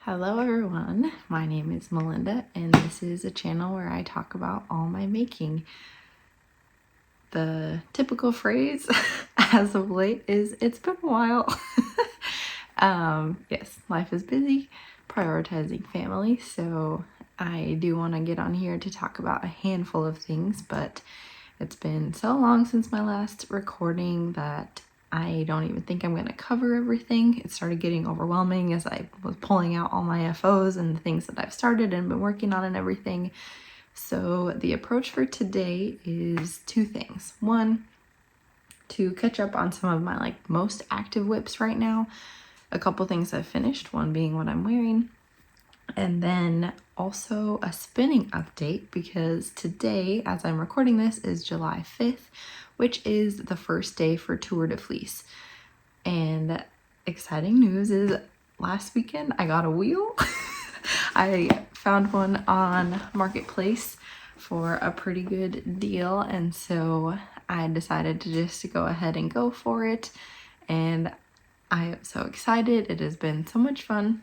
Hello everyone, my name is Melinda and this is a channel where I talk about all my making. The typical phrase as of late is it's been a while. Yes, life is busy, prioritizing family, so I do want to get on here to talk about a handful of things, but it's been so long since my last recording that I don't even think I'm going to cover everything. It started getting overwhelming as I was pulling out all my FOs and the things that I've started and been working on and everything. So the approach for today is two things. One, to catch up on some of my most active whips right now. A couple things I've finished, one being what I'm wearing. And then also a spinning update because today, as I'm recording this, is July 5th, which is the first day for Tour de Fleece. And exciting news is last weekend I got a wheel. I found one on Marketplace for a pretty good deal, and so I decided to just go ahead and go for it. And I am so excited. It has been so much fun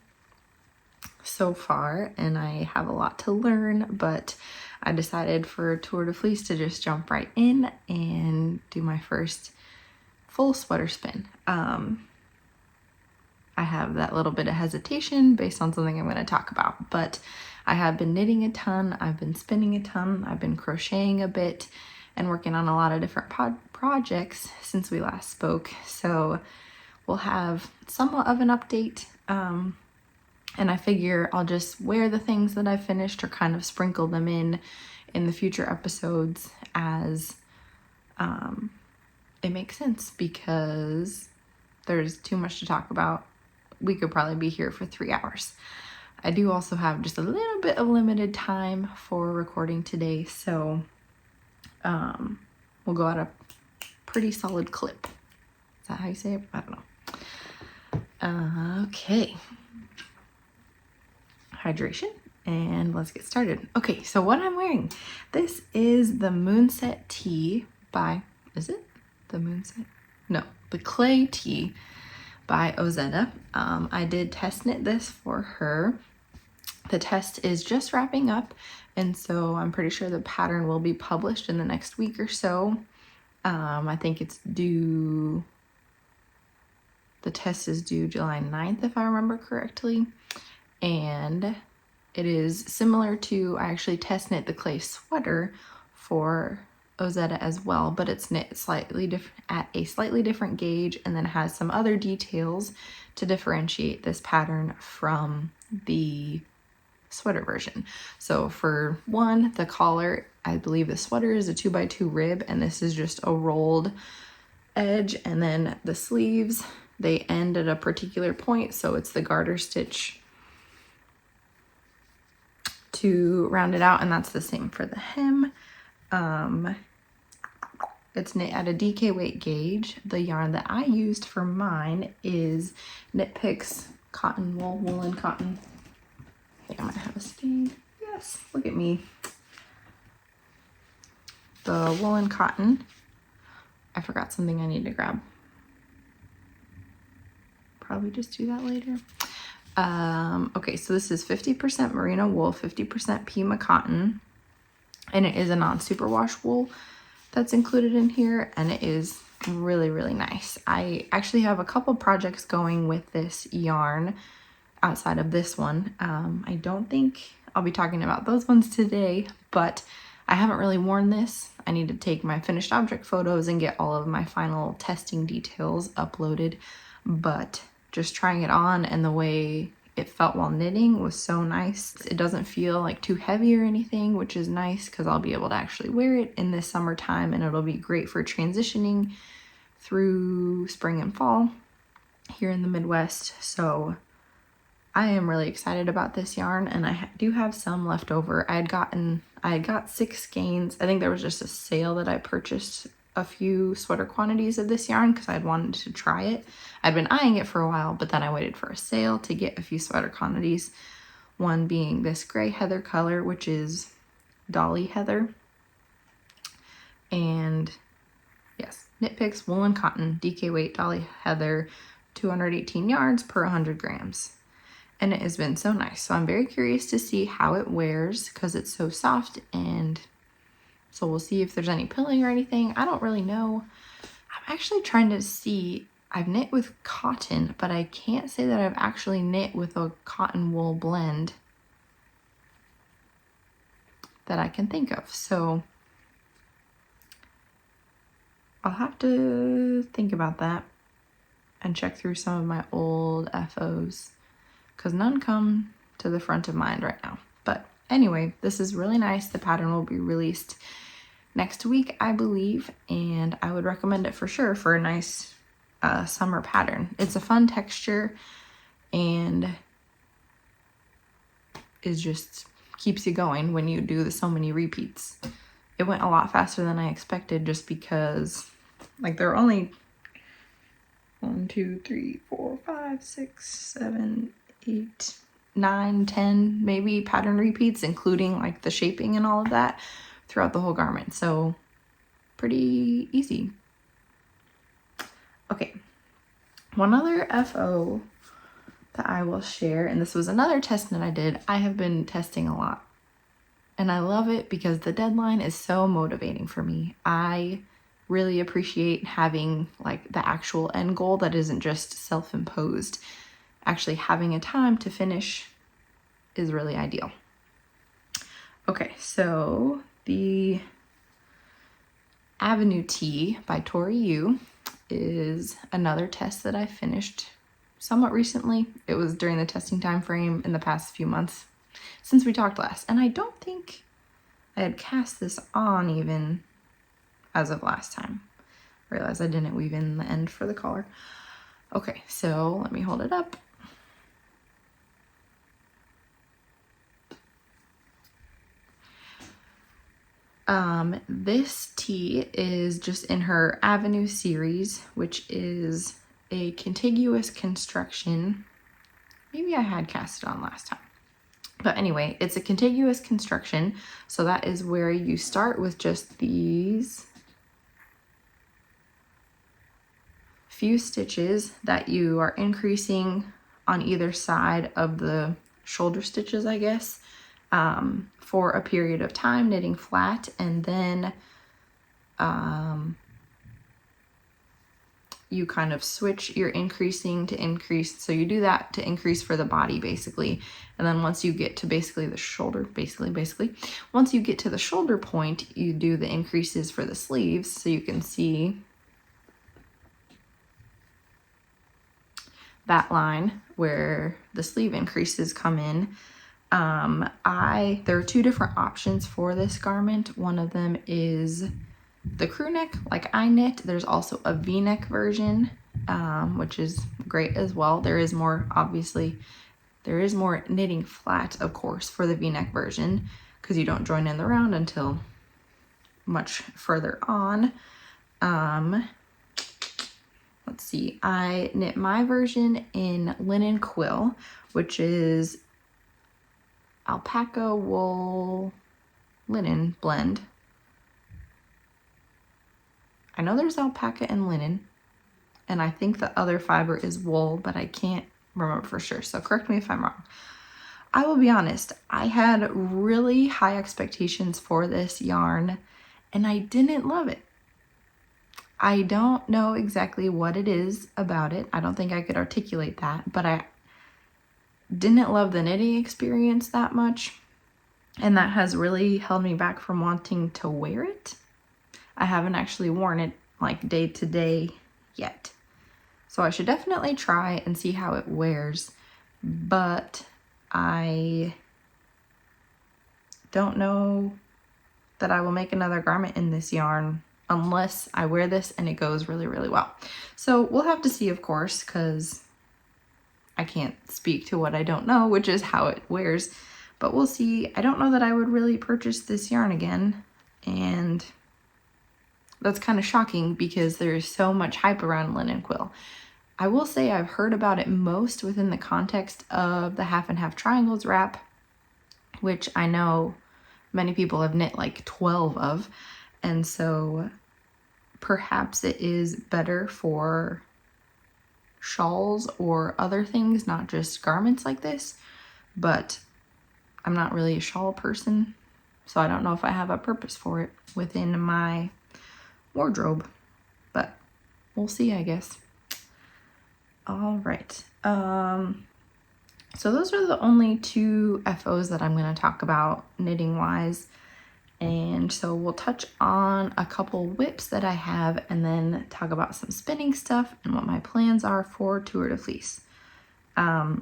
so far, and I have a lot to learn, but I decided for Tour de Fleece to just jump right in and do my first full sweater spin. I have that little bit of hesitation based on something I'm going to talk about, but I have been knitting a ton, I've been spinning a ton, I've been crocheting a bit, and working on a lot of different projects since we last spoke, so we'll have somewhat of an update. And I figure I'll just wear the things that I've finished or kind of sprinkle them in the future episodes as it makes sense, because there's too much to talk about. We could probably be here for 3 hours. I do also have just a little bit of limited time for recording today, so we'll go at a pretty solid clip. Is that how you say it? I don't know. Okay. Hydration, and let's get started. Okay, so what I'm wearing, this is the Moonset Tee by, is it the Moonset? No, the Clay Tee by Ozetta. I did test knit this for her. The test is just wrapping up, and so I'm pretty sure the pattern will be published in the next week or so. I think it's due, the test is due July 9th if I remember correctly. And it is similar to, I actually test knit the clay sweater for Ozetta as well, but it's knit slightly different at a slightly different gauge, and then has some other details to differentiate this pattern from the sweater version. So for one, the collar, I believe the sweater is a 2x2 rib, and this is just a rolled edge, and then the sleeves, they end at a particular point, so it's the garter stitch to round it out, and that's the same for the hem. It's knit at a DK weight gauge. The yarn that I used for mine is Knit Picks cotton wool, woolen cotton. I think I might have a stain. Yes, look at me. The woolen cotton. I forgot something I need to grab. Probably just do that later. Okay, so this is 50% merino wool, 50% Pima cotton, and it is a non-superwash wool that's included in here, and it is really, really nice. I actually have a couple projects going with this yarn outside of this one. I don't think I'll be talking about those ones today, but I haven't really worn this. I need to take my finished object photos and get all of my final testing details uploaded, but just trying it on and the way it felt while knitting was so nice. It doesn't feel like too heavy or anything, which is nice because I'll be able to actually wear it in this summertime, and it'll be great for transitioning through spring and fall here in the Midwest. So I am really excited about this yarn, and I do have some left over. I had got 6 skeins. I think there was just a sale that I purchased a few sweater quantities of this yarn because I'd wanted to try it. I'd been eyeing it for a while, but then I waited for a sale to get a few sweater quantities. One being this gray heather color, which is Dolly Heather. And yes, Knit Picks woolen cotton, DK weight, Dolly Heather, 218 yards per 100 grams. and it has been so nice. So I'm very curious to see how it wears because it's so soft, and so we'll see if there's any pilling or anything. I don't really know. I'm actually trying to see, I've knit with cotton, but I can't say that I've actually knit with a cotton wool blend that I can think of. So I'll have to think about that and check through some of my old FOs because none come to the front of mind right now. But anyway, this is really nice. The pattern will be released next week, I believe, and I would recommend it for sure for a nice summer pattern. It's a fun texture and is just keeps you going when you do so many repeats. It went a lot faster than I expected just because like there are only 1, 2, 3, 4, 5, 6, 7, 8, 9, 10 maybe pattern repeats, including like the shaping and all of that throughout the whole garment. So pretty easy. Okay, one other FO that I will share, and this was another test that I did. I have been testing a lot and I love it because the deadline is so motivating for me. I really appreciate having like the actual end goal that isn't just self-imposed. Actually having a time to finish is really ideal. Okay, so the Avenue Tee by Tori Yu is another test that I finished somewhat recently. It was during the testing time frame in the past few months since we talked last, and I don't think I had cast this on even as of last time. I realized I didn't weave in the end for the collar. Okay, so let me hold it up. This tee is just in her Avenue series, which is a contiguous construction. Maybe I had cast it on last time. But anyway, it's a contiguous construction. So that is where you start with just these few stitches that you are increasing on either side of the shoulder stitches, I guess, for a period of time, knitting flat, and then you kind of switch your increasing to increase. So you do that to increase for the body basically. And then once you get to basically the shoulder, once you get to the shoulder point, you do the increases for the sleeves. So you can see that line where the sleeve increases come in. There are two different options for this garment. One of them is the crew neck, like I knit. There's also a V-neck version, which is great as well. There is more, obviously, there is more knitting flat, of course, for the V-neck version, because you don't join in the round until much further on. Let's see, I knit my version in linen quill, which is alpaca wool linen blend. I know there's alpaca and linen, and I think the other fiber is wool, but I can't remember for sure, so correct me if I'm wrong. I will be honest, I had really high expectations for this yarn, and I didn't love it. I don't know exactly what it is about it. I don't think I could articulate that, but I didn't love the knitting experience that much, and that has really held me back from wanting to wear it. I haven't actually worn it like day to day yet, so I should definitely try and see how it wears, but I don't know that I will make another garment in this yarn unless I wear this and it goes really, really well. So we'll have to see, of course, because I can't speak to what I don't know, which is how it wears, but we'll see. I don't know that I would really purchase this yarn again, and that's kind of shocking because there's so much hype around linen quill. I will say I've heard about it most within the context of the half and half triangles wrap, which I know many people have knit like 12 of, and so perhaps it is better for shawls or other things, not just garments like this, but I'm not really a shawl person, so I don't know if I have a purpose for it within my wardrobe, but we'll see, I guess. All right, so those are the only two FOs that I'm going to talk about knitting wise. And so we'll touch on a couple whips that I have and then talk about some spinning stuff and what my plans are for Tour de Fleece. I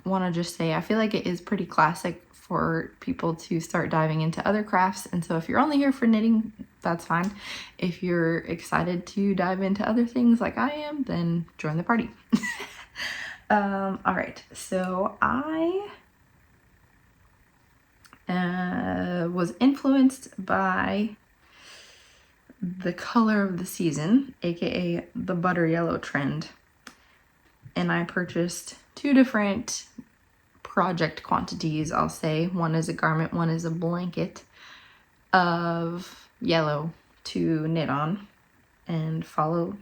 want to just say I feel like it is pretty classic for people to start diving into other crafts. And so if you're only here for knitting, that's fine. If you're excited to dive into other things like I am, then join the party. All right, so I was influenced by the color of the season, aka the butter yellow trend, and I purchased two different project quantities, I'll say. One is a garment, one is a blanket of yellow to knit on and follow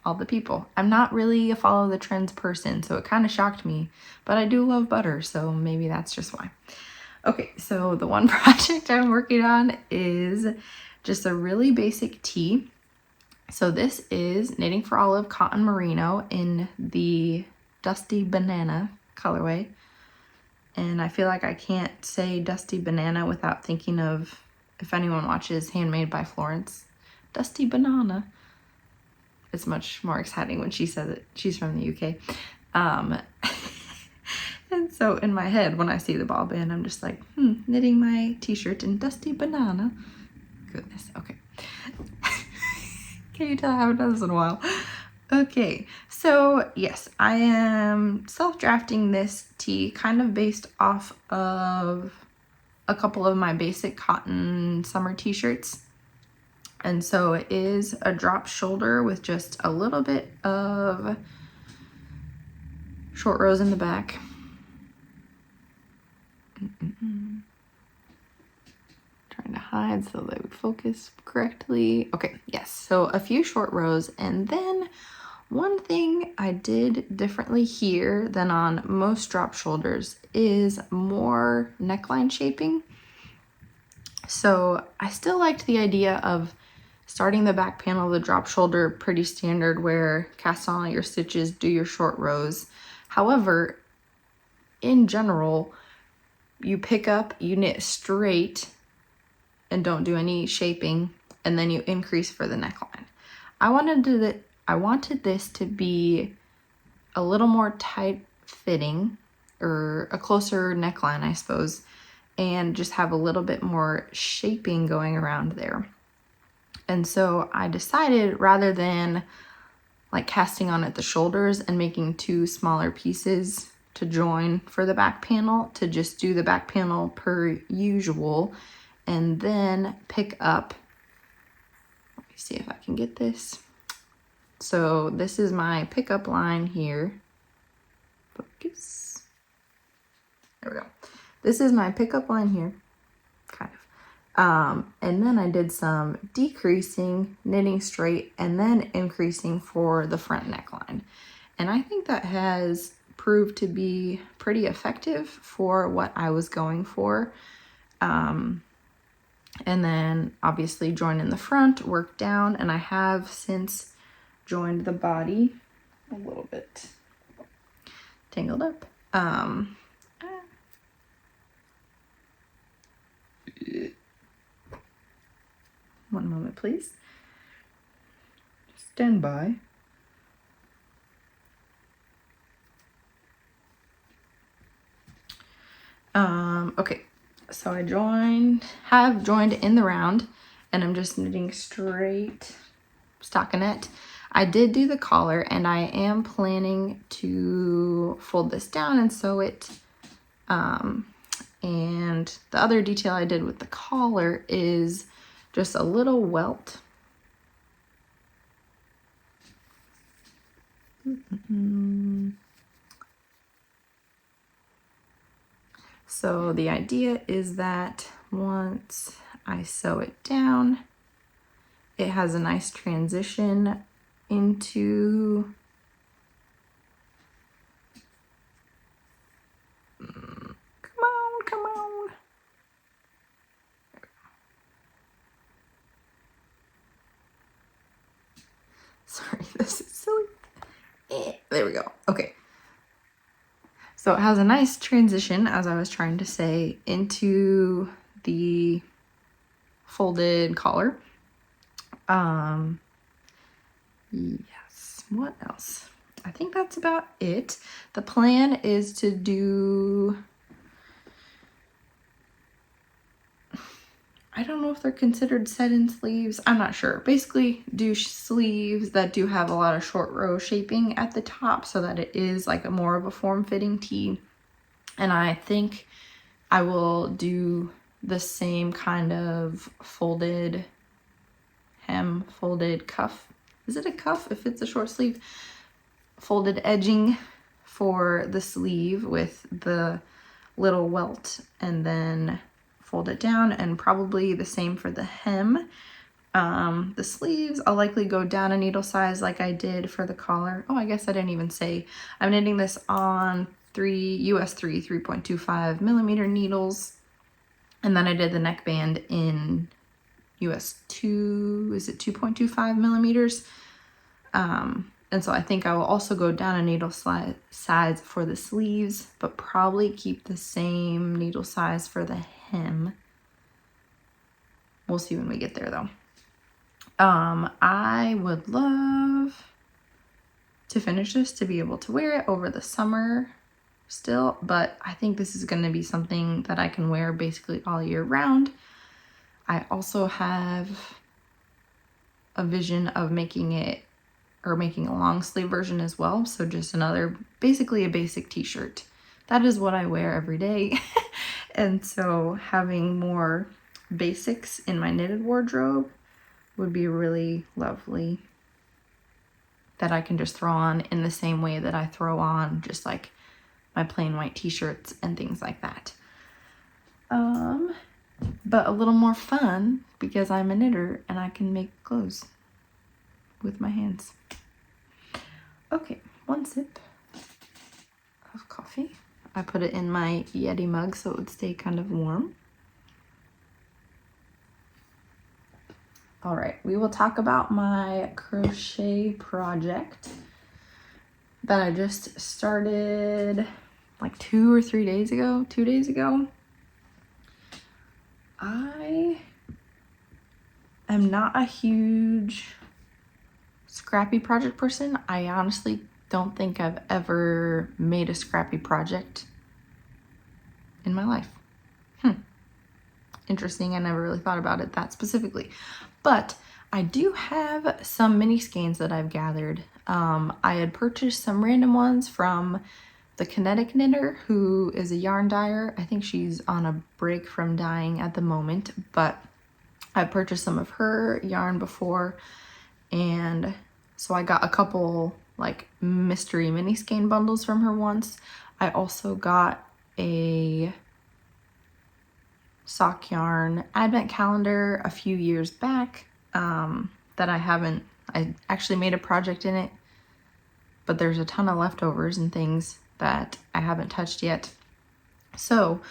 all the people. I'm not really a follow the trends person, so it kind of shocked me, but I do love butter, so maybe that's just why. Okay, so the one project I'm working on is just a really basic tee. So this is Knitting for Olive Cotton Merino in the Dusty Banana colorway. And I feel like I can't say Dusty Banana without thinking of, if anyone watches Handmade by Florence, Dusty Banana. It's much more exciting when she says it. She's from the UK. And so in my head, when I see the ball band, I'm just like, knitting my t-shirt in Dusty Banana. Goodness, okay. Can you tell I haven't done this in a while? Okay, so yes, I am self-drafting this tee kind of based off of a couple of my basic cotton summer t-shirts. And so it is a drop shoulder with just a little bit of short rows in the back. Trying to hide so they would focus correctly. Okay, yes, so a few short rows, and then one thing I did differently here than on most drop shoulders is more neckline shaping. So I still liked the idea of starting the back panel of the drop shoulder pretty standard, where cast on all your stitches, do your short rows. However, in general, you pick up, you knit straight and don't do any shaping, and then you increase for the neckline. I wanted this to be a little more tight fitting, or a closer neckline, I suppose, and just have a little bit more shaping going around there. And so I decided, rather than like casting on at the shoulders and making two smaller pieces to join for the back panel, to just do the back panel per usual and then pick up. Let me see if I can get this. So this is my pickup line here. Focus. There we go. This is my pickup line here, kind of. And then I did some decreasing, knitting straight, and then increasing for the front neckline. And I think that has proved to be pretty effective for what I was going for. And then obviously join in the front, work down, and I have since joined the body a little bit tangled up. One moment, please. Stand by. Okay, so I have joined in the round, and I'm just knitting straight stockinette. I did do the collar, and I am planning to fold this down and sew it. And the other detail I did with the collar is just a little welt. So the idea is that once I sew it down, it has a nice transition into come on. Sorry, this is silly. There we go. Okay. So it has a nice transition, as I was trying to say, into the folded collar. Yes, what else? I think that's about it. The plan is to do, I don't know if they're considered set-in sleeves. I'm not sure. Basically, do sleeves that do have a lot of short row shaping at the top so that it is like a more of a form-fitting tee. And I think I will do the same kind of folded hem, folded cuff. Is it a cuff if it's a short sleeve? Folded edging for the sleeve with the little welt, and then fold it down, and probably the same for the hem. The sleeves, I'll likely go down a needle size like I did for the collar. Oh, I guess I didn't even say. I'm knitting this on US 3.25 millimeter needles. And then I did the neckband in US 2, is it 2.25 millimeters? And so I think I will also go down a needle size for the sleeves, but probably keep the same needle size for the hem. We'll see when we get there though. I would love to finish this to be able to wear it over the summer still, but I think this is going to be something that I can wear basically all year round. I also have a vision of making it, or making a long sleeve version as well. So just another, basically a basic t-shirt. That is what I wear every day. And so having more basics in my knitted wardrobe would be really lovely, that I can just throw on in the same way that I throw on just like my plain white t-shirts and things like that. But a little more fun because I'm a knitter and I can make clothes with my hands. Okay, one sip of coffee. I put it in my Yeti mug so it would stay kind of warm. All right, we will talk about my crochet project that I just started like 2 or 3 days ago, 2 days ago. I am not a huge scrappy project person. I honestly don't think I've ever made a scrappy project in my life. Interesting. I never really thought about it that specifically. But I do have some mini skeins that I've gathered. I had purchased some random ones from the Kinetic Knitter, who is a yarn dyer. I think she's on a break from dyeing at the moment, but I purchased some of her yarn before, and so I got a couple like mystery mini skein bundles from her once. I also got a sock yarn advent calendar a few years back that I actually made a project in it, but there's a ton of leftovers and things that I haven't touched yet. So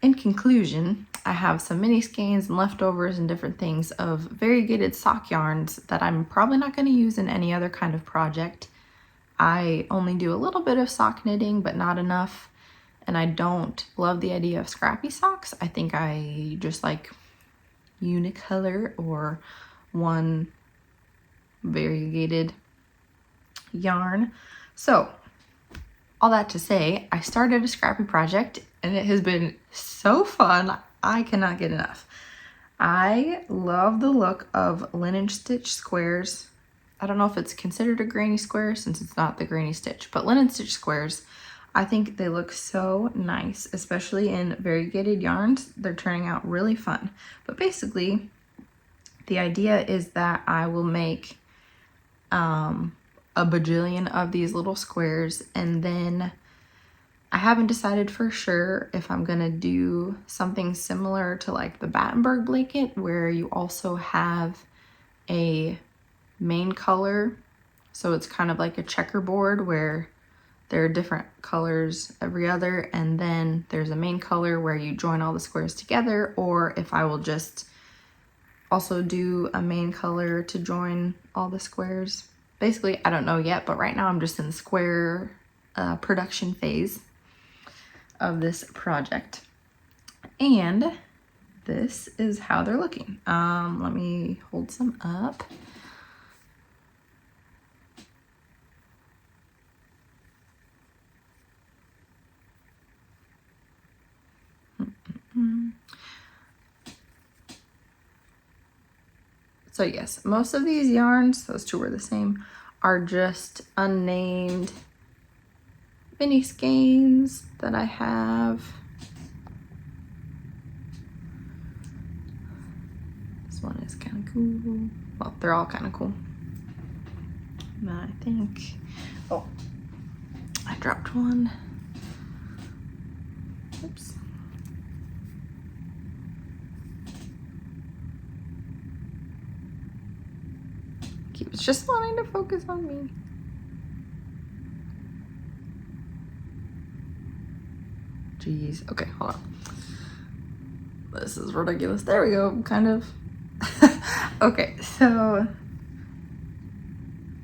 in conclusion, I have some mini skeins and leftovers and different things of variegated sock yarns that I'm probably not going to use in any other kind of project. I only do a little bit of sock knitting, but not enough. And I don't love the idea of scrappy socks. I think I just like unicolor or one variegated yarn. So all that to say, I started a scrappy project and it has been so fun. I cannot get enough. I love the look of linen stitch squares. I don't know if it's considered a granny square since it's not the granny stitch, but linen stitch squares, I think they look so nice, especially in variegated yarns. They're turning out really fun. But basically, the idea is that I will make a bajillion of these little squares, and then I haven't decided for sure if I'm gonna do something similar to like the Battenberg blanket, where you also have a main color. So it's kind of like a checkerboard where there are different colors every other, and then there's a main color where you join all the squares together, or if I will just also do a main color to join all the squares. Basically, I don't know yet, but right now I'm just in the square production phase of this project. And this is how they're looking. Let me hold some up. So yes, most of these yarns, those two are the same, are just unnamed mini skeins that I have. This one is kind of cool. Well, they're all kind of cool. And I think, oh, I dropped one. Oops. Keeps just wanting to focus on me. Jeez. Okay, hold on. This is ridiculous. There we go, kind of. Okay, so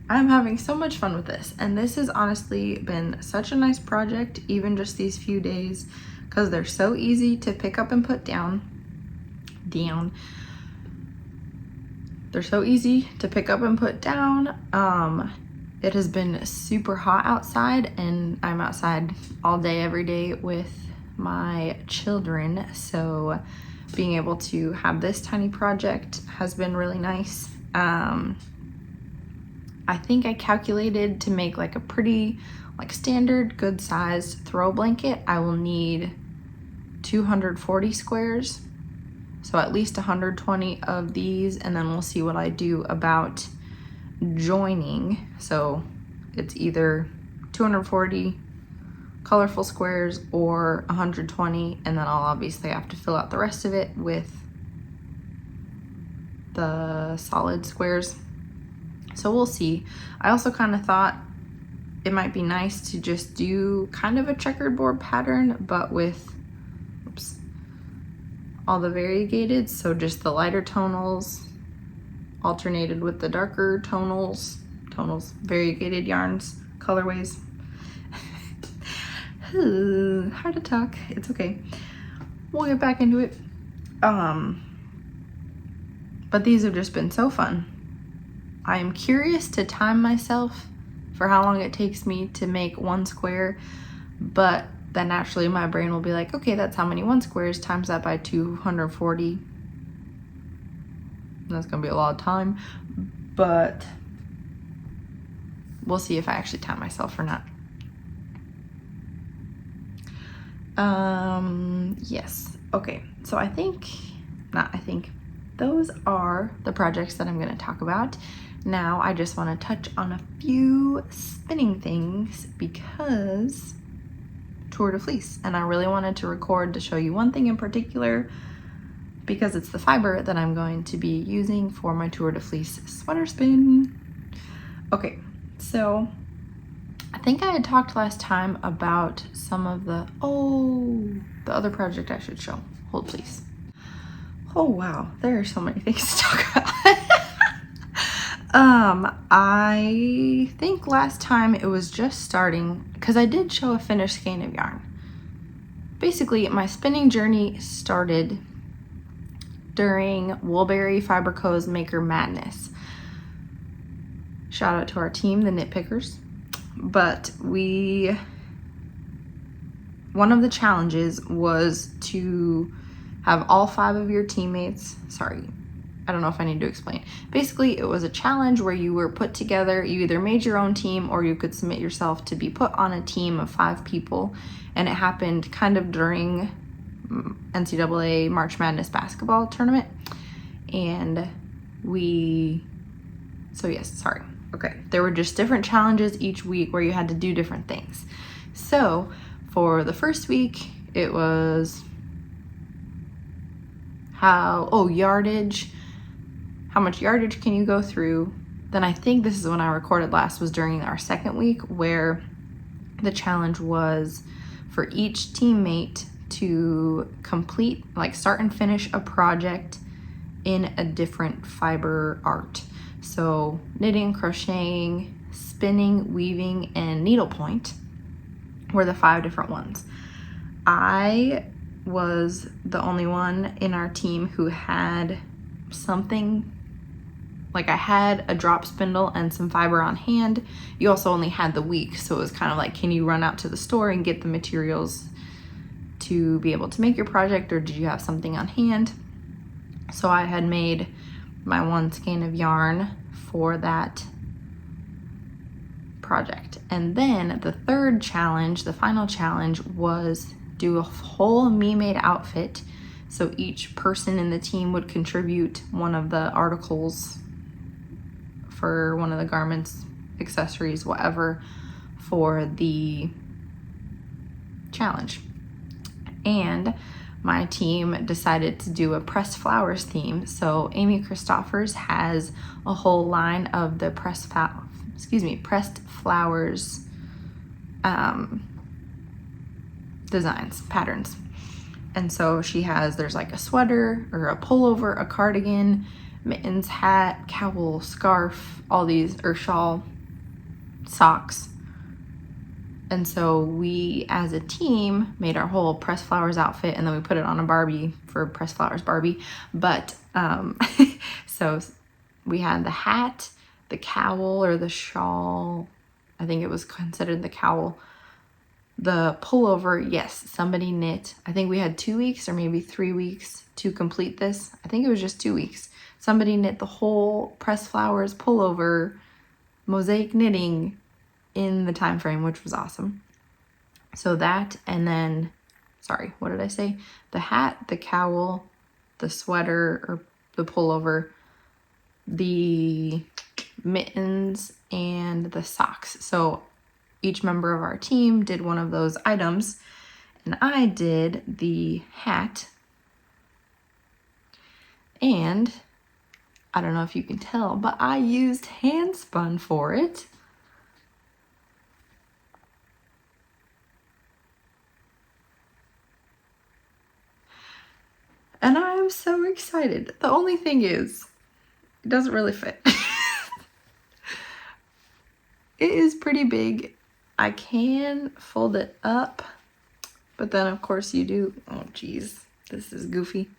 I'm having so much fun with this, and this has honestly been such a nice project, even just these few days, because they're so easy to pick up and put down. They're so easy to pick up and put down. It has been super hot outside, and I'm outside all day, every day with my children. So being able to have this tiny project has been really nice. I think I calculated to make like a pretty, like standard good size throw blanket, I will need 240 squares. So at least 120 of these, and then we'll see what I do about joining. So it's either 240 colorful squares or 120, and then I'll obviously have to fill out the rest of it with the solid squares. So we'll see. I also kind of thought it might be nice to just do kind of a checkerboard pattern, but with all the variegated, so just the lighter tonals alternated with the darker tonals, variegated yarns, colorways. Hard to talk, it's okay. We'll get back into it. But these have just been so fun. I am curious to time myself for how long it takes me to make one square, but then naturally my brain will be like, okay, that's how many one squares, times that by 240. And that's gonna be a lot of time, but we'll see if I actually time myself or not. Yes, okay, so those are the projects that I'm gonna talk about. Now I just wanna touch on a few spinning things because Tour de Fleece, and I really wanted to record to show you one thing in particular because it's the fiber that I'm going to be using for my Tour de Fleece sweater spin. Okay, so I think I had talked last time about some of the other project I should show. Hold please. Oh wow, there are so many things to talk about. I think last time it was just starting, because I did show a finished skein of yarn. Basically, my spinning journey started during Woolberry Fiber Co.'s Maker Madness. Shout out to our team, the Knitpickers. But one of the challenges was to have all 5 of your teammates, I don't know if I need to explain. Basically, it was a challenge where you were put together, you either made your own team or you could submit yourself to be put on a team of 5 people. And it happened kind of during NCAA March Madness basketball tournament. And there were just different challenges each week where you had to do different things. So for the first week, it was yardage. How much yardage can you go through? then I think this is when I recorded last, was during our second week, where the challenge was for each teammate to complete, like start and finish a project in a different fiber art. So knitting, crocheting, spinning, weaving, and needlepoint were the 5 different ones. I was the only one in our team who had something, like I had a drop spindle and some fiber on hand. You also only had the week, so it was kind of like, can you run out to the store and get the materials to be able to make your project, or did you have something on hand? So I had made my 1 skein of yarn for that project. And then the third challenge, the final challenge, was do a whole me-made outfit. So each person in the team would contribute one of the articles for one of the garments, accessories, whatever, for the challenge. And my team decided to do a pressed flowers theme. So Amy Christoffers has a whole line of the pressed flowers designs, patterns. And so she has, there's like a sweater or a pullover, a cardigan, mittens, hat, cowl, scarf, all these, or shawl, socks. And so we as a team made our whole pressed flowers outfit, and then we put it on a Barbie for pressed flowers Barbie. But so we had the hat, the cowl or the shawl, I think it was considered the cowl. The pullover, yes, somebody knit. I think we had 2 weeks or maybe 3 weeks to complete this. I think it was just 2 weeks. Somebody knit the whole pressed flowers pullover, mosaic knitting, in the time frame, which was awesome. So that, and then, sorry, what did I say? The hat, the cowl, the sweater or the pullover, the mittens, and the socks. So each member of our team did one of those items, and I did the hat. And I don't know if you can tell, but I used hand spun for it. And I'm so excited. The only thing is, it doesn't really fit. It is pretty big. I can fold it up, but then of course you do, oh geez, this is goofy.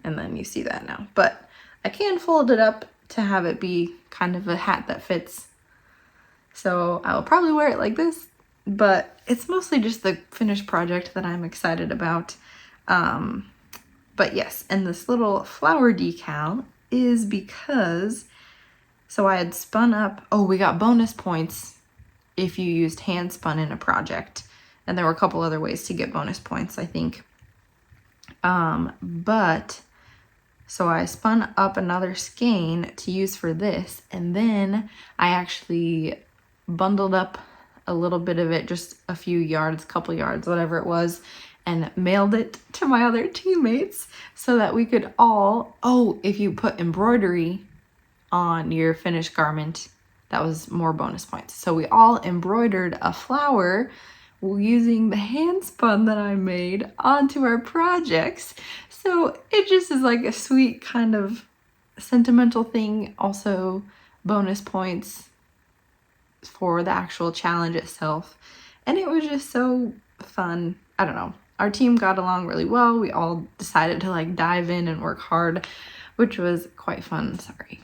And then you see that now. But I can fold it up to have it be kind of a hat that fits. So I will probably wear it like this, but it's mostly just the finished project that I'm excited about. But yes, and this little flower decal is because, so I had spun up, oh, we got bonus points if you used hand spun in a project. And there were a couple other ways to get bonus points, I think. But so I spun up another skein to use for this, and then I actually bundled up a little bit of it, just a few yards, couple yards, whatever it was, and mailed it to my other teammates so that we could all, oh, if you put embroidery on your finished garment, that was more bonus points. So we all embroidered a flower using the hand spun that I made onto our projects. So it just is like a sweet kind of sentimental thing. Also bonus points for the actual challenge itself. And it was just so fun. I don't know. Our team got along really well. We all decided to like dive in and work hard, which was quite fun. Sorry.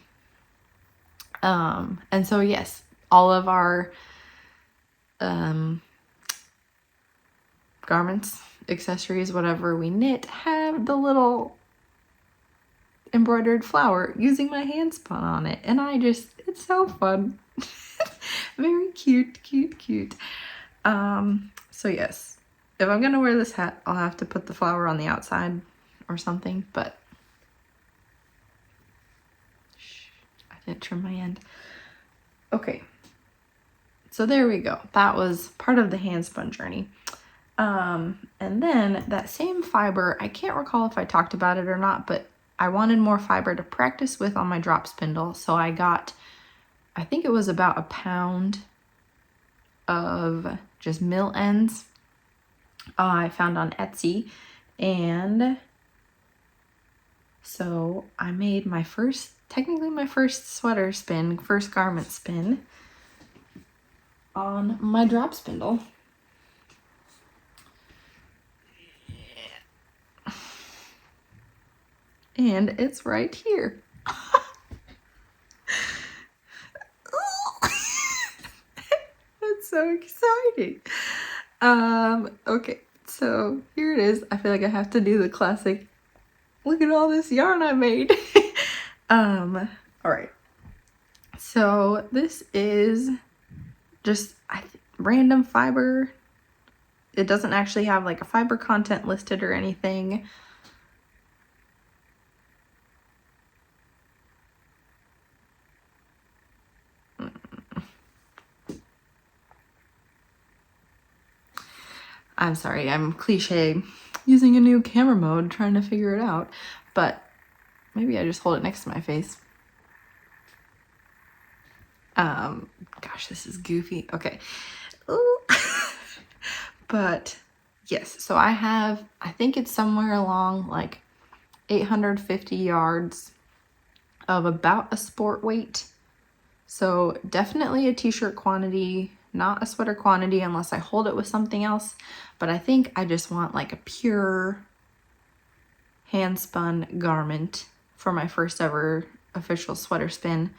And so yes, all of our garments, accessories, whatever we knit, have the little embroidered flower using my hand spun on it. And I just, it's so fun. Very cute, cute, cute. So yes, if I'm gonna wear this hat, I'll have to put the flower on the outside or something, but I didn't trim my end. Okay, so there we go. That was part of the hand spun journey. And then that same fiber, I can't recall if I talked about it or not, but I wanted more fiber to practice with on my drop spindle, so I got, I think it was about a pound of just mill ends I found on Etsy, and so I made my first, technically my first sweater spin, first garment spin on my drop spindle. And it's right here. That's so exciting. Okay, so here it is. I feel like I have to do the classic, look at all this yarn I made. All right. So this is just random fiber. It doesn't actually have like a fiber content listed or anything. I'm sorry, I'm cliche using a new camera mode trying to figure it out, but maybe I just hold it next to my face. Gosh, this is goofy. Okay. Ooh. But yes, so I think it's somewhere along like 850 yards of about a sport weight. So definitely a t-shirt quantity, not a sweater quantity unless I hold it with something else. But I think I just want like a pure hand spun garment for my first ever official sweater spin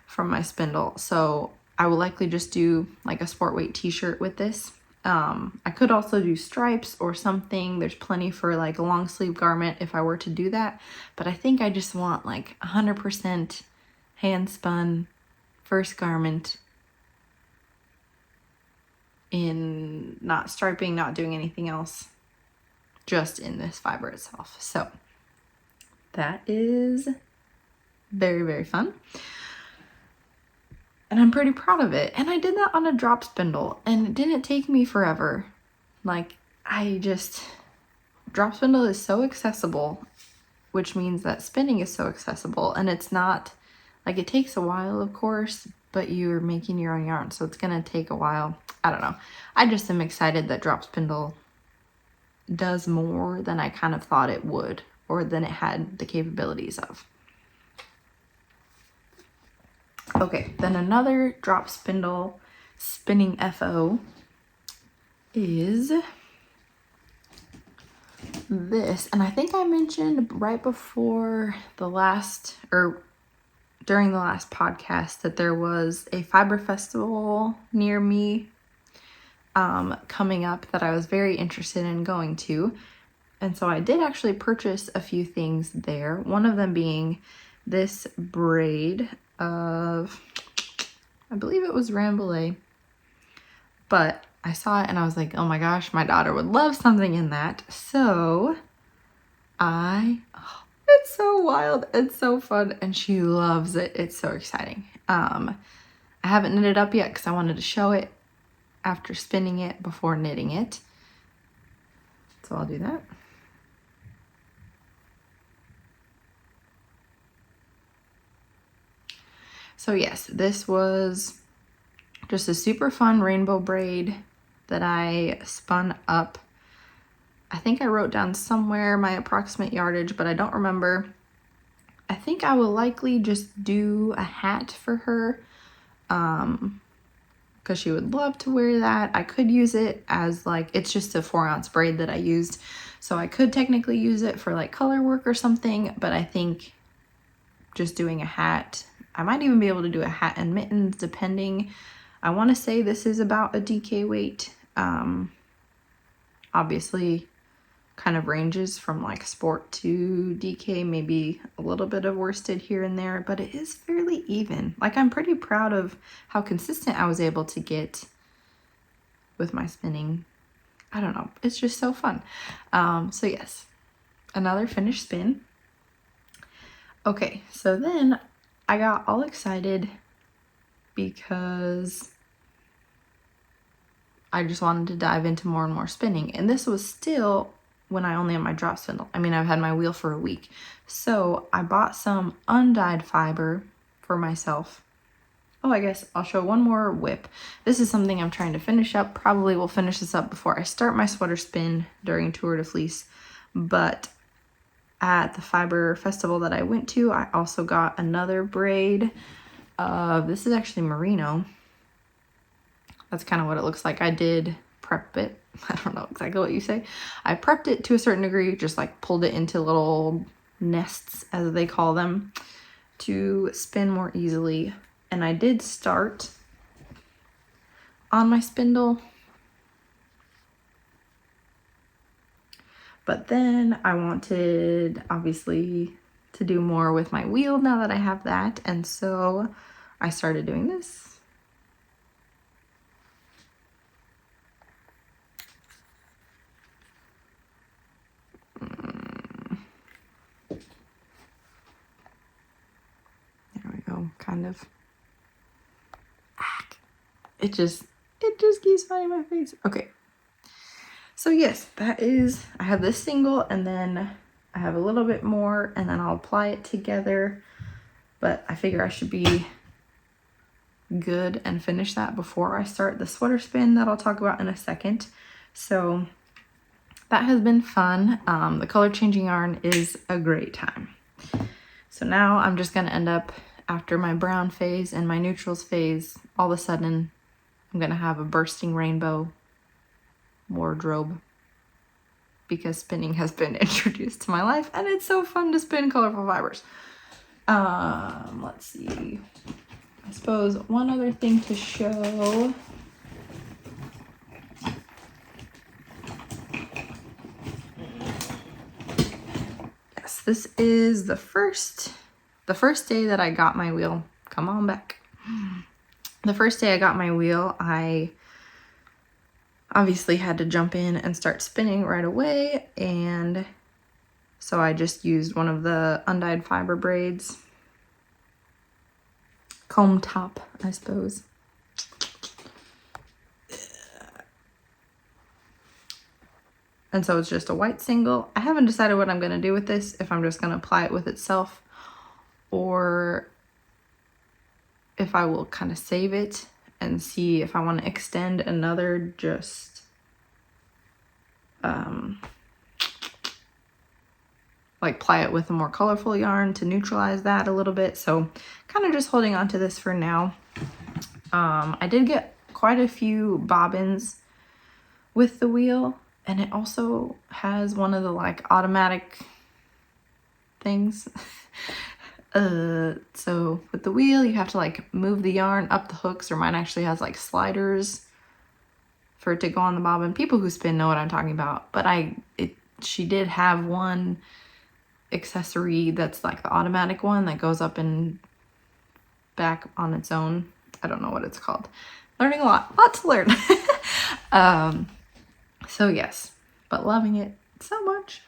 from my spindle. So I will likely just do like a sport weight t-shirt with this. I could also do stripes or something. There's plenty for like a long sleeve garment if I were to do that. But I think I just want like 100% hand spun first garment in not striping, not doing anything else, just in this fiber itself. So that is very, very fun. And I'm pretty proud of it. And I did that on a drop spindle and it didn't take me forever. Like drop spindle is so accessible, which means that spinning is so accessible, and it's not, like, it takes a while, of course, but you're making your own yarn, so it's gonna take a while. I don't know. I just am excited that drop spindle does more than I kind of thought it would, or than it had the capabilities of. Okay, then another drop spindle spinning FO is this, and I think I mentioned right before the last, or during the last podcast, that there was a fiber festival near me coming up that I was very interested in going to. And so I did actually purchase a few things there. One of them being this braid of, I believe it was Rambouillet, but I saw it and I was like, oh my gosh, my daughter would love something in that. So it's so wild, it's so fun, and she loves it. It's so exciting. I haven't knitted up yet because I wanted to show it after spinning it before knitting it. So I'll do that. So yes, this was just a super fun rainbow braid that I spun up. I think I wrote down somewhere my approximate yardage, but I don't remember. I think I will likely just do a hat for her, because she would love to wear that. I could use it as like, it's just a 4-ounce braid that I used, so I could technically use it for like color work or something, but I think just doing a hat, I might even be able to do a hat and mittens depending. I want to say this is about a DK weight. Obviously kind of ranges from like sport to DK, maybe a little bit of worsted here and there, but it is fairly even. Like, I'm pretty proud of how consistent I was able to get with my spinning. I don't know, it's just so fun. So yes, another finished spin. Okay, so then I got all excited because I just wanted to dive into more and more spinning, and this was still when I only have my drop spindle. I mean, I've had my wheel for a week. So I bought some undyed fiber for myself. Oh, I guess I'll show one more whip. This is something I'm trying to finish up. Probably will finish this up before I start my sweater spin during Tour de Fleece. But at the fiber festival that I went to, I also got another braid. This is actually Merino. That's kind of what it looks like. I did prep it. I don't know exactly what you say. I prepped it to a certain degree, just like pulled it into little nests, as they call them, to spin more easily. And I did start on my spindle, but then I wanted, obviously, to do more with my wheel now that I have that, and so I started doing this. There we go, kind of. It just keeps finding my face. Okay. So yes, that is, I have this single and then I have a little bit more and then I'll apply it together. But I figure I should be good and finish that before I start the sweater spin that I'll talk about in a second. So that has been fun. The color changing yarn is a great time. So now I'm just gonna end up, after my brown phase and my neutrals phase, all of a sudden I'm gonna have a bursting rainbow wardrobe because spinning has been introduced to my life and it's so fun to spin colorful fibers. Let's see. I suppose one other thing to show. Yes, this is the first day that I got my wheel. Come on back. The first day I got my wheel, I obviously had to jump in and start spinning right away, and so I just used one of the undyed fiber braids. Comb top, I suppose. And so it's just a white single. I haven't decided what I'm going to do with this, if I'm just going to apply it with itself or if I will kind of save it and see if I want to extend another, just like ply it with a more colorful yarn to neutralize that a little bit. So kind of just holding on to this for now. I did get quite a few bobbins with the wheel, and it also has one of the like automatic things. So with the wheel, you have to like move the yarn up the hooks, or mine actually has like sliders for it to go on the bobbin. People who spin know what I'm talking about, but she did have one accessory that's like the automatic one that goes up and back on its own. I don't know what it's called. Learning a lot to learn. So yes, but loving it so much.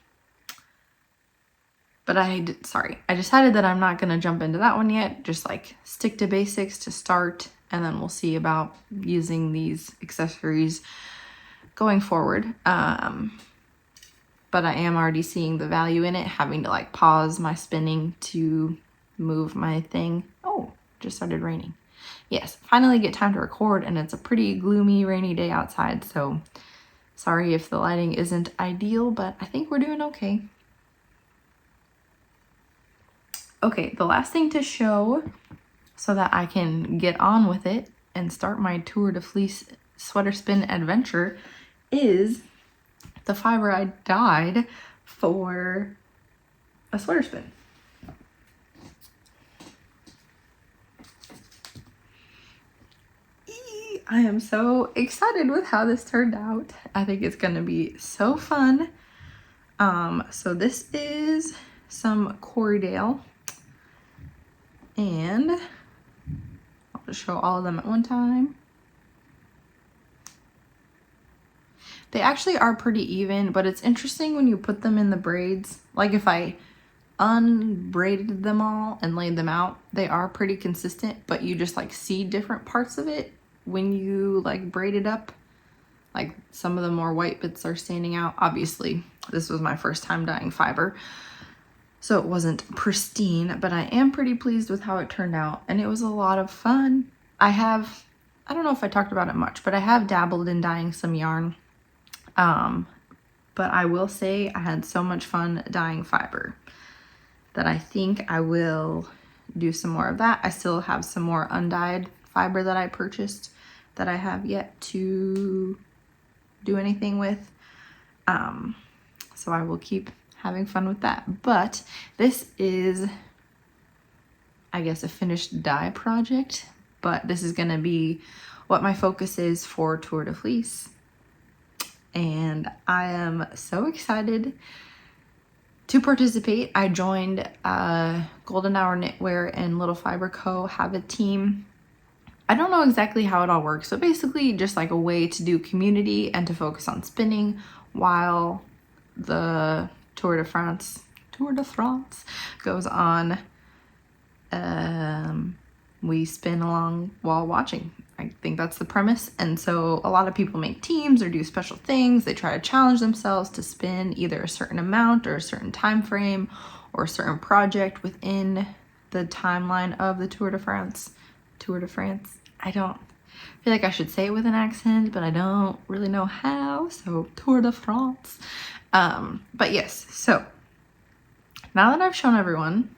But I decided that I'm not going to jump into that one yet. Just like stick to basics to start, and then we'll see about using these accessories going forward. But I am already seeing the value in it, having to like pause my spinning to move my thing. Oh, just started raining. Yes, finally get time to record, and it's a pretty gloomy, rainy day outside, so sorry if the lighting isn't ideal, but I think we're doing okay. Okay, the last thing to show so that I can get on with it and start my Tour de Fleece sweater spin adventure is the fiber I dyed for a sweater spin. I am so excited with how this turned out. I think it's gonna be so fun. So this is some Corriedale, and I'll just show all of them at one time. They actually are pretty even, but it's interesting when you put them in the braids. Like if I unbraided them all and laid them out, they are pretty consistent, but you just like see different parts of it when you like braid it up. Like some of the more white bits are standing out. Obviously This was my first time dyeing fiber, so it wasn't pristine, but I am pretty pleased with how it turned out, and it was a lot of fun. I don't know if I talked about it much, but I have dabbled in dyeing some yarn. But I will say I had so much fun dyeing fiber that I think I will do some more of that. I still have some more undyed fiber that I purchased that I have yet to do anything with. So I will keep having fun with that. But this is, I guess, a finished dye project, but this is gonna be what my focus is for Tour de Fleece. And I am so excited to participate. I joined Golden Hour Knitwear and Little Fiber Co. have a team. I don't know exactly how it all works. So basically just like a way to do community and to focus on spinning while the Tour de France goes on. We spin along while watching. I think that's the premise. And so a lot of people make teams or do special things. They try to challenge themselves to spin either a certain amount or a certain time frame or a certain project within the timeline of the Tour de France. I don't feel like I should say it with an accent, but I don't really know how. So Tour de France. But yes, so now that I've shown everyone,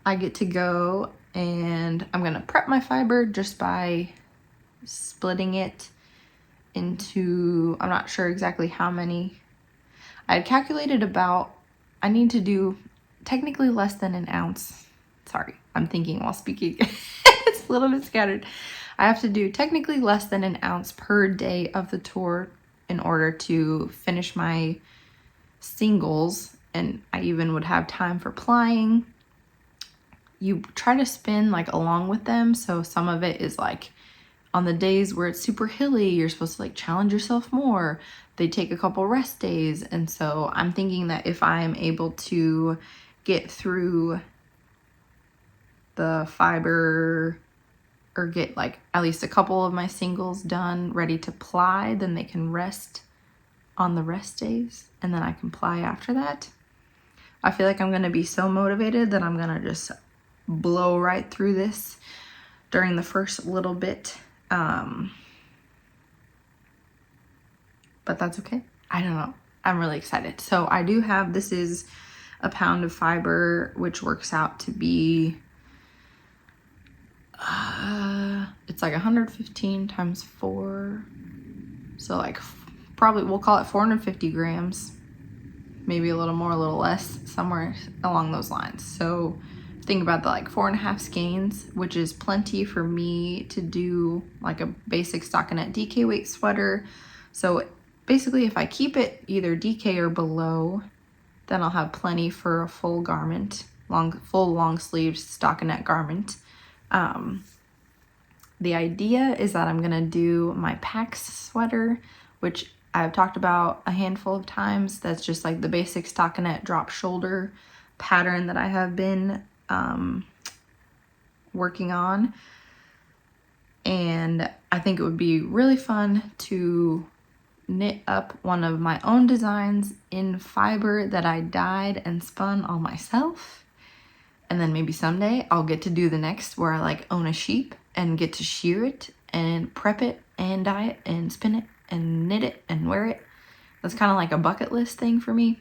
I get to go and I'm gonna prep my fiber just by splitting it into, I'm not sure exactly how many. I had calculated about, I need to do technically less than an ounce. Sorry, I'm thinking while speaking. It's a little bit scattered. I have to do technically less than an ounce per day of the tour in order to finish my singles, and I even would have time for plying. You try to spin like along with them, so some of it is like on the days where it's super hilly, you're supposed to like challenge yourself more. They take a couple rest days, and so I'm thinking that if I am able to get through the fiber or get like at least a couple of my singles done ready to ply, then they can rest on the rest days and then I can ply after that. I feel like I'm gonna be so motivated that I'm gonna just blow right through this during the first little bit. But that's okay. I don't know. I'm really excited. So I do have, this is a pound of fiber, which works out to be, it's like 115 times 4. So like probably, we'll call it 450 grams, maybe a little more, a little less, somewhere along those lines. So think about the like 4.5 skeins, which is plenty for me to do like a basic stockinette DK weight sweater. So basically if I keep it either DK or below, then I'll have plenty for a full garment, full long sleeved stockinette garment. The idea is that I'm gonna do my Pax sweater, which I've talked about a handful of times. That's just like the basic stockinette drop shoulder pattern that I have been working on. And I think it would be really fun to knit up one of my own designs in fiber that I dyed and spun all myself. And then maybe someday I'll get to do the next where I like own a sheep and get to shear it and prep it and dye it and spin it and knit it and wear it. That's kind of like a bucket list thing for me.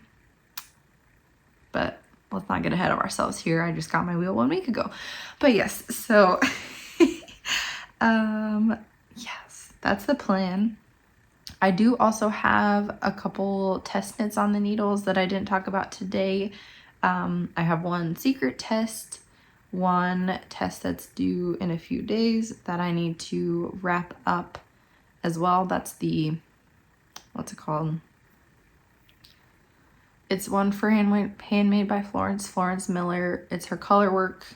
But let's not get ahead of ourselves here. I just got my wheel 1 week ago. But yes, so yes, that's the plan. I do also have a couple test knits on the needles that I didn't talk about today. I have one secret test, one test that's due in a few days that I need to wrap up as well. That's the, what's it called? It's one for handmade by Florence Miller. It's her color work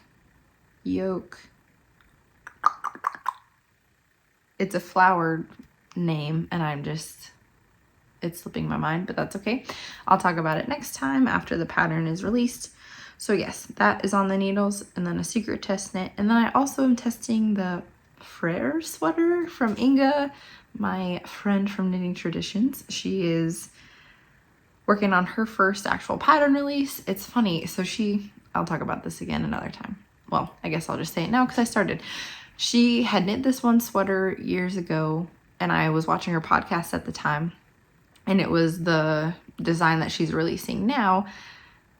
yoke. It's a flowered name and it's slipping my mind, but that's okay. I'll talk about it next time after the pattern is released. So yes, that is on the needles, and then a secret test knit. And then I also am testing the Frere sweater from Inga, my friend from Knitting Traditions. She is working on her first actual pattern release. It's funny, so I'll talk about this again another time. Well, I guess I'll just say it now because I started. She had knit this one sweater years ago, and I was watching her podcast at the time, and it was the design that she's releasing now.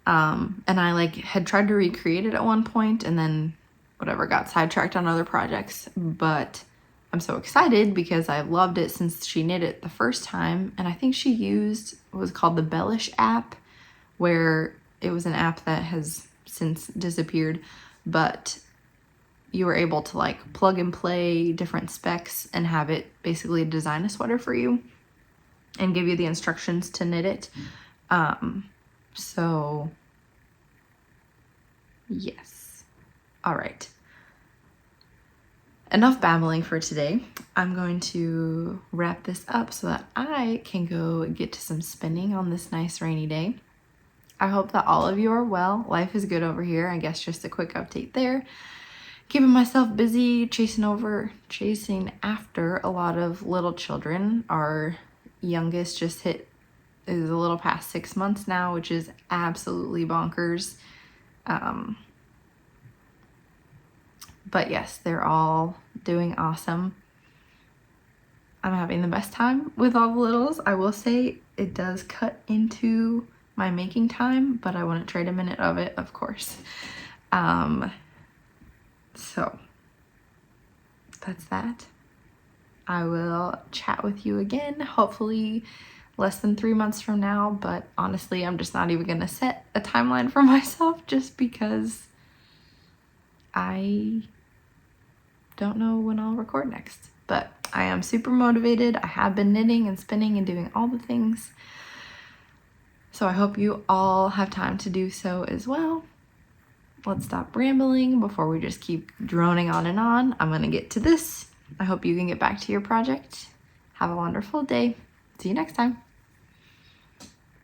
And I like had tried to recreate it at one point, and then whatever, got sidetracked on other projects. But I'm so excited because I've loved it since she knit it the first time. And I think she used what was called the Bellish app, where it was an app that has since disappeared, but you were able to like plug and play different specs and have it basically design a sweater for you and give you the instructions to knit it. So yes. All right. Enough babbling for today. I'm going to wrap this up so that I can go get to some spinning on this nice rainy day. I hope that all of you are well. Life is good over here. I guess just a quick update there. Keeping myself busy, chasing after a lot of little children. Our youngest is a little past 6 months now, which is absolutely bonkers. But yes, they're all doing awesome. I'm having the best time with all the littles. I will say it does cut into my making time, but I wouldn't trade a minute of it, of course. So that's that. I will chat with you again, hopefully less than 3 months from now, but honestly, I'm just not even gonna set a timeline for myself just because I don't know when I'll record next. But I am super motivated. I have been knitting and spinning and doing all the things. So I hope you all have time to do so as well. Let's stop rambling before we just keep droning on and on. I'm gonna get to this. I hope you can get back to your project. Have a wonderful day. See you next time.